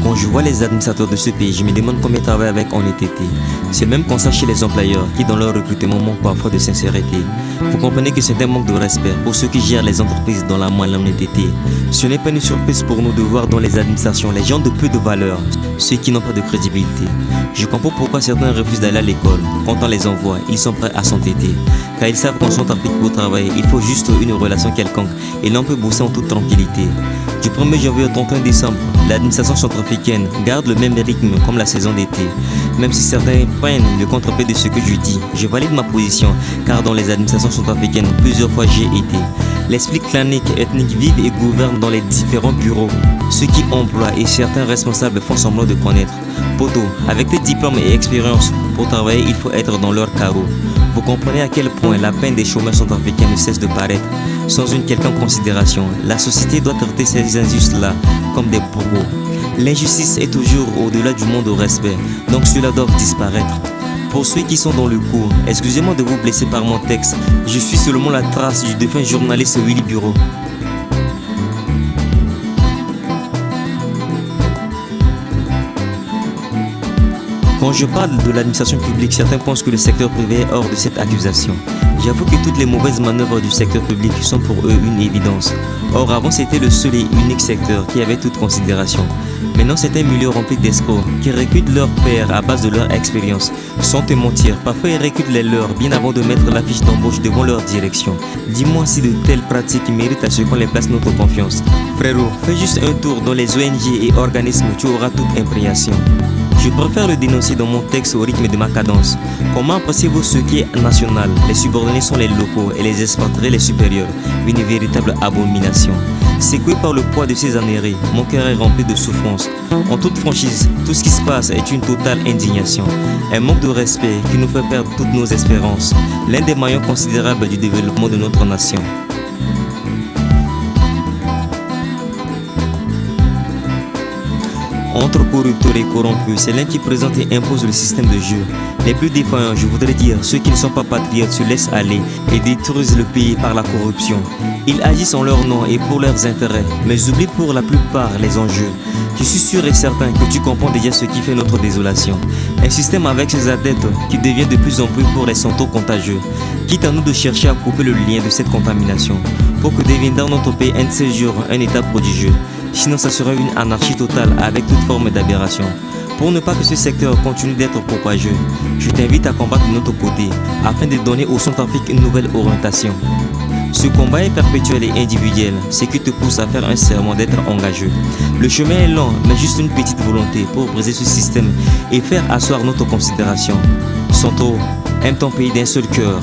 Quand je vois les administrateurs de ce pays, je me demande combien travaillent avec en ETT. C'est le même constat chez les employeurs qui dans leur recrutement manquent parfois de sincérité. Vous comprenez que c'est un manque de respect pour ceux qui gèrent les entreprises dans la moelle en ETT. Ce n'est pas une surprise pour nous de voir dans les administrations les gens de peu de valeur, ceux qui n'ont pas de crédibilité. Je comprends pourquoi certains refusent d'aller à l'école. Quand on les envoie, ils sont prêts à s'entêter. Car ils savent qu'en Centrafrique pour travailler, il faut juste une relation quelconque et l'on peut bosser en toute tranquillité. Du 1er janvier au 31 décembre, l'administration centrafricaine garde le même rythme comme la saison d'été. Même si certains prennent le contre-pied de ce que je dis, je valide ma position car dans les administrations centrafricaines, plusieurs fois j'ai été. L'esprit clanique, ethnique vive et gouverne dans les différents bureaux. Ceux qui emploient et certains responsables font semblant de connaître. Poto, avec tes diplômes et expériences, pour travailler, il faut être dans leur carreau. Vous comprenez à quel point la peine des chômeurs centrafricains ne cesse de paraître. Sans une quelconque considération, la société doit traiter ces injustes-là comme des bourreaux. L'injustice est toujours au-delà du monde au respect, donc cela doit disparaître. Pour ceux qui sont dans le coup, excusez-moi de vous blesser par mon texte, je suis seulement la trace du défunt journaliste Willy Bureau. Quand je parle de l'administration publique, certains pensent que le secteur privé est hors de cette accusation. J'avoue que toutes les mauvaises manœuvres du secteur public sont pour eux une évidence. Or avant c'était le seul et unique secteur qui avait toute considération. Maintenant c'est un milieu rempli d'escrocs qui recrutent leurs pairs à base de leur expérience. Sans te mentir, parfois ils recrutent les leurs bien avant de mettre la fiche d'embauche devant leur direction. Dis-moi si de telles pratiques méritent à ce qu'on les place notre confiance. Frérot, fais juste un tour dans les ONG et organismes, tu auras toute imprégnation. Je préfère le dénoncer dans mon texte au rythme de ma cadence. Comment appréciez-vous ce qui est national? Les subordonnés sont les locaux et les expatriés les supérieurs. Une véritable abomination. Secoué par le poids de ces âneries, mon cœur est rempli de souffrance. En toute franchise, tout ce qui se passe est une totale indignation. Un manque de respect qui nous fait perdre toutes nos espérances. L'un des maillons considérables du développement de notre nation. Entre corrupteurs et corrompus, c'est l'un qui présente et impose le système de jeu. Les plus défaillants, je voudrais dire, ceux qui ne sont pas patriotes se laissent aller et détruisent le pays par la corruption. Ils agissent en leur nom et pour leurs intérêts, mais oublient pour la plupart les enjeux. Je suis sûr et certain que tu comprends déjà ce qui fait notre désolation. Un système avec ses adeptes qui devient de plus en plus pour les santos contagieux. Quitte à nous de chercher à couper le lien de cette contamination pour que devienne dans notre pays un de ces jours un état prodigieux. Sinon ça sera une anarchie totale avec toute forme d'aberration. Pour ne pas que ce secteur continue d'être propageux, je t'invite à combattre de notre côté afin de donner au Centrafrique une nouvelle orientation. Ce combat est perpétuel et individuel, ce qui te pousse à faire un serment d'être engagé. Le chemin est lent, mais juste une petite volonté pour briser ce système et faire asseoir notre considération. Santo, aime ton pays d'un seul cœur.